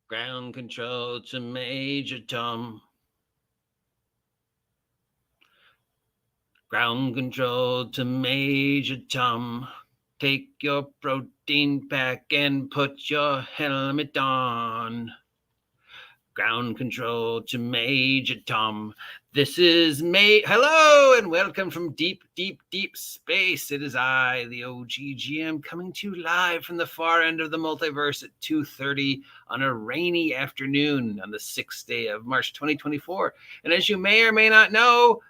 Ground control to Major Tom. Ground control to Major Tom. Take your protein pack and put your helmet on. Ground control to Major Tom. This is Hello and welcome from deep, deep, deep space. It is I, the OGGM, coming to you live from the far end of the multiverse at 2:30 on a rainy afternoon on the 6th day of March 2024. And as you may or may not know,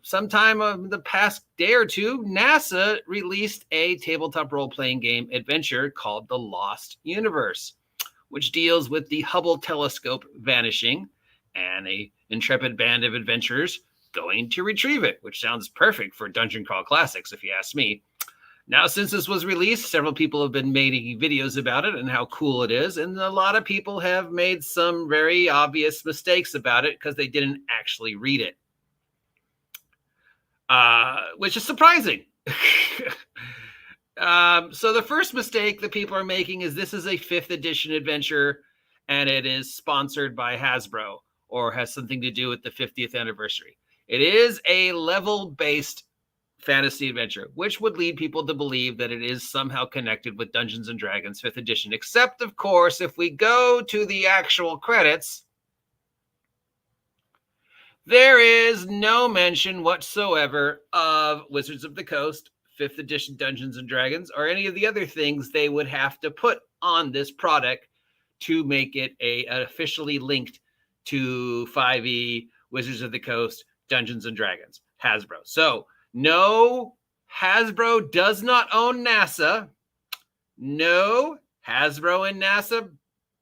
sometime in the past day or two, NASA released a tabletop role-playing game adventure called The Lost Universe, which deals with the Hubble telescope vanishing and an intrepid band of adventurers going to retrieve it, which sounds perfect for Dungeon Crawl Classics, if you ask me. Now, since this was released, several people have been making videos about it and how cool it is, and a lot of people have made some very obvious mistakes about it because they didn't actually read it. Which is surprising. So the first mistake that people are making is this is a 5th edition adventure and it is sponsored by Hasbro or has something to do with the 50th anniversary. It is a level-based fantasy adventure, which would lead people to believe that it is somehow connected with Dungeons & Dragons 5th edition, except, of course, if we go to the actual credits, there is no mention whatsoever of Wizards of the Coast, 5th edition Dungeons & Dragons, or any of the other things they would have to put on this product to make it officially linked to 5e, Wizards of the Coast, Dungeons & Dragons, Hasbro. So, no, Hasbro does not own NASA. No, Hasbro and NASA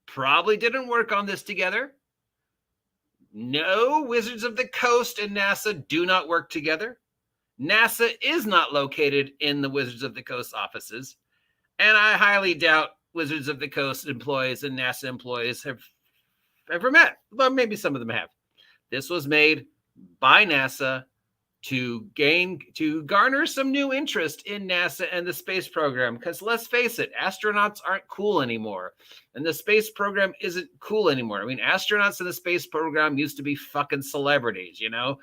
probably didn't work on this together. No, Wizards of the Coast and NASA do not work together. NASA is not located in the Wizards of the Coast offices, and I highly doubt Wizards of the Coast employees and NASA employees have ever met. Well, maybe some of them have. This was made by NASA to garner some new interest in NASA and the space program, because let's face it, astronauts aren't cool anymore, and the space program isn't cool anymore. I mean, astronauts in the space program used to be fucking celebrities, you know?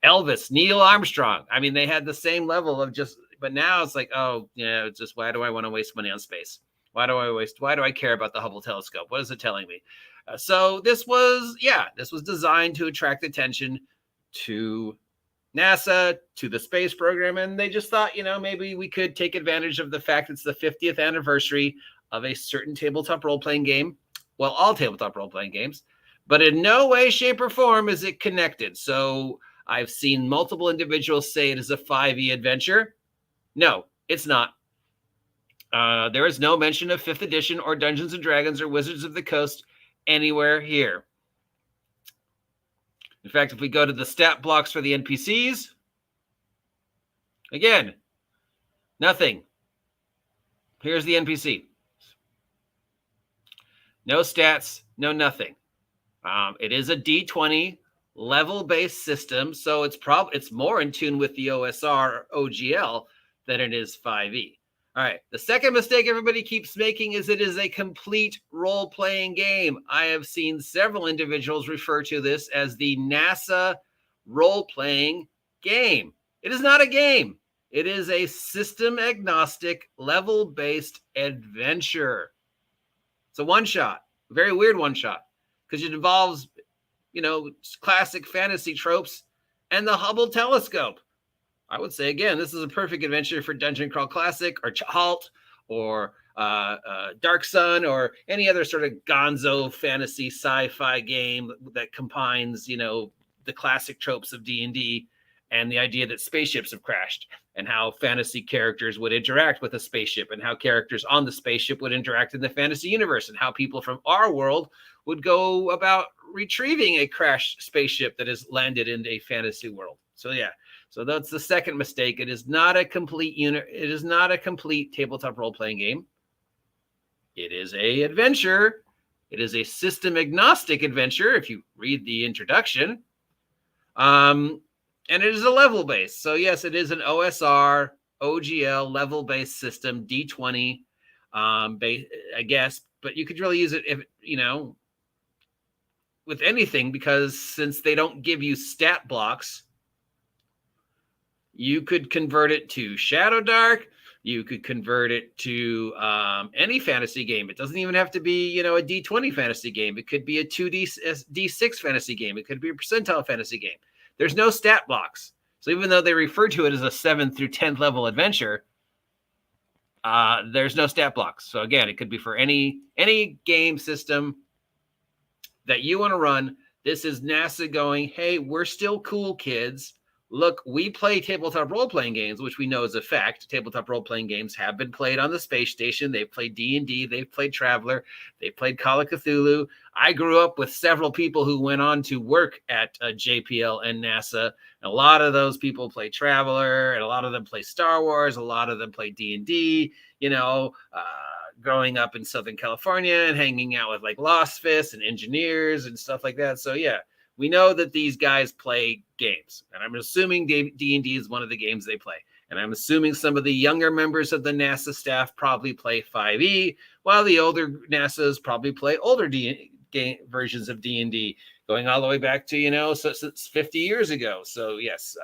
Elvis, Neil Armstrong. I mean, they had the same level of but now it's like, oh, yeah, it's just, why do I want to waste money on space? Why do I care about the Hubble telescope? What is it telling me? So this was designed to attract attention to NASA, to the space program, and they just thought, maybe we could take advantage of the fact it's the 50th anniversary of a certain tabletop role-playing game. Well, all tabletop role-playing games, but in no way, shape, or form is it connected. So I've seen multiple individuals say it is a 5e adventure. No, it's not. There is no mention of 5th edition or Dungeons & Dragons or Wizards of the Coast anywhere here. In fact, if we go to the stat blocks for the NPCs, again, nothing. Here's the NPC. No stats, no nothing. It is a D20 level-based system, so it's more in tune with the OSR OGL than it is 5e. All right, the second mistake everybody keeps making is it is a complete role-playing game. I have seen several individuals refer to this as the NASA role-playing game. It is not a game. It is a system-agnostic, level-based adventure. It's a one-shot, a very weird one-shot, because it involves, classic fantasy tropes and the Hubble telescope. I would say, again, this is a perfect adventure for Dungeon Crawl Classic or Halt or Dark Sun or any other sort of gonzo fantasy sci-fi game that combines, the classic tropes of D&D and the idea that spaceships have crashed and how fantasy characters would interact with a spaceship and how characters on the spaceship would interact in the fantasy universe and how people from our world would go about retrieving a crashed spaceship that has landed in a fantasy world. So, yeah. So that's the second mistake. It is not a complete It is not a complete tabletop role-playing game. It is a adventure. It is a system-agnostic adventure, if you read the introduction. And it is a level-based. So yes, it is an OSR, OGL, level-based system, D20, I guess, but you could really use it if, with anything, because since they don't give you stat blocks, you could convert it to Shadow Dark. You could convert it to any fantasy game. It doesn't even have to be, a D20 fantasy game. It could be a 2D6 fantasy game. It could be a percentile fantasy game. There's no stat blocks. So even though they refer to it as a 7th through 10th level adventure, there's no stat blocks. So again, it could be for any game system that you want to run. This is NASA going, hey, we're still cool, kids. Look, we play tabletop role-playing games, which we know is a fact. Tabletop role-playing games have been played on the space station. They've played D&D. They've played Traveler. They've played Call of Cthulhu. I grew up with several people who went on to work at JPL and NASA. And a lot of those people play Traveler, and a lot of them play Star Wars. A lot of them play D&D, growing up in Southern California and hanging out with like Lost Fists and engineers and stuff like that. So yeah, we know that these guys play games, and I'm assuming D&D is one of the games they play. And I'm assuming some of the younger members of the NASA staff probably play 5e, while the older NASAs probably play older versions of D&D, going all the way back to, since 50 years ago. So yes,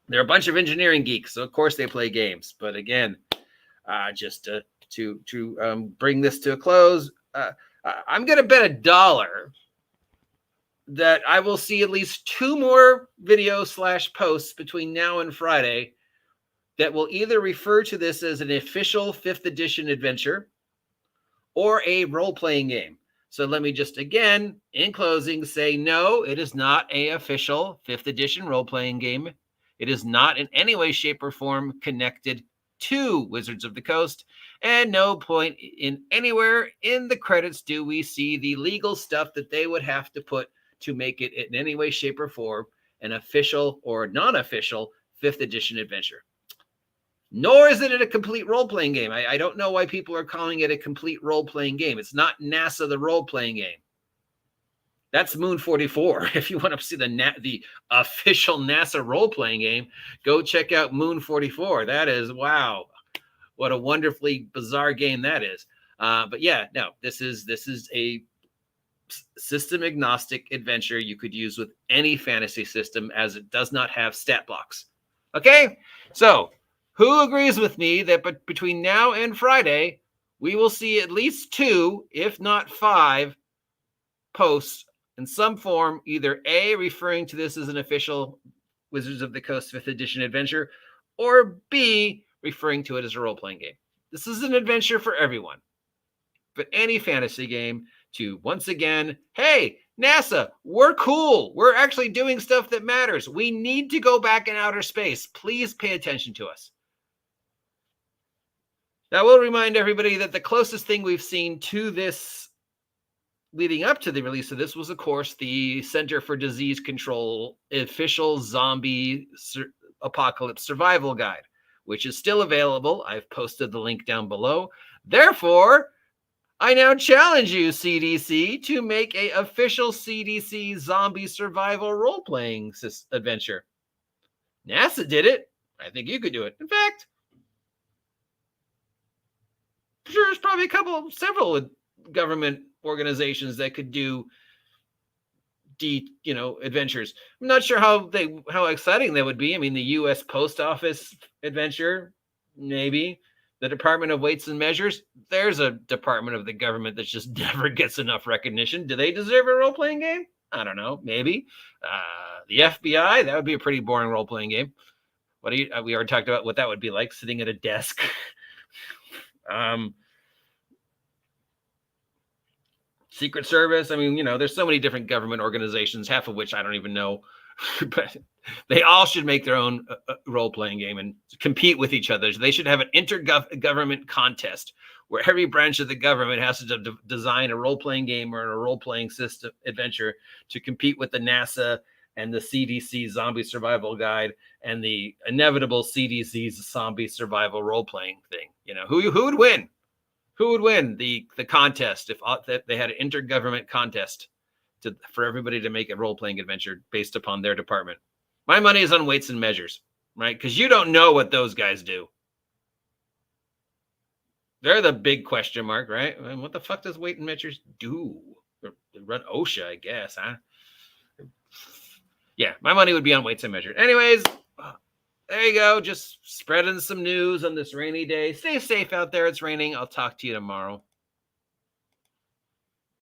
they're a bunch of engineering geeks, so of course they play games. But again, just to bring this to a close, I'm going to bet $1 that I will see at least 2 more videos / posts between now and Friday that will either refer to this as an official 5th edition adventure or a role-playing game. So let me just, again, in closing, say, no, it is not an official 5th edition role-playing game. It is not in any way, shape, or form connected to Wizards of the Coast, and no point in anywhere in the credits do we see the legal stuff that they would have to put to make it in any way, shape, or form an official or non-official 5th edition adventure. Nor is it a complete role-playing game. I don't know why people are calling it a complete role-playing game. It's not NASA, the role-playing game. That's Moon 44. If you want to see the official NASA role-playing game, go check out Moon 44. That is, wow, what a wonderfully bizarre game that is. But yeah, no, this is a system agnostic adventure you could use with any fantasy system, as it does not have stat blocks. Okay, so who agrees with me that between now and Friday, we will see at least 2, if not 5, posts in some form, either A, referring to this as an official Wizards of the Coast 5th edition adventure, or B, referring to it as a role-playing game. This is an adventure for everyone, but any fantasy game to, once again, hey, NASA, we're cool. We're actually doing stuff that matters. We need to go back in outer space. Please pay attention to us. Now, we'll remind everybody that the closest thing we've seen to this leading up to the release of this was, of course, the Center for Disease Control official zombie apocalypse survival guide, which is still available. I've posted the link down below. Therefore, I now challenge you, CDC, to make an official CDC zombie survival role-playing adventure. NASA did it. I think you could do it. In fact, I'm sure there's probably several government organizations that could do adventures. I'm not sure how exciting that would be. I mean, the U.S. Post Office adventure, maybe. The Department of Weights and Measures, there's a department of the government that just never gets enough recognition. Do they deserve a role-playing game? I don't know. Maybe. The FBI, that would be a pretty boring role-playing game. We already talked about what that would be like, sitting at a desk. Secret Service. I mean, there's so many different government organizations, half of which I don't even know. But they all should make their own role-playing game and compete with each other. They should have an intergovernment contest where every branch of the government has to design a role-playing game or a role-playing system adventure to compete with the NASA and the CDC Zombie Survival Guide and the inevitable CDC's Zombie Survival role-playing thing. Who would win? Who would win the contest if they had an intergovernment contest for everybody to make a role-playing adventure based upon their department? My money is on Weights and Measures, right? Because you don't know what those guys do. They're the big question mark, right? I mean, what the fuck does weight and measures do? They run OSHA, I guess, huh? Yeah, my money would be on weights and measures. Anyways, there you go. Just spreading some news on this rainy day. Stay safe out there. It's raining. I'll talk to you tomorrow.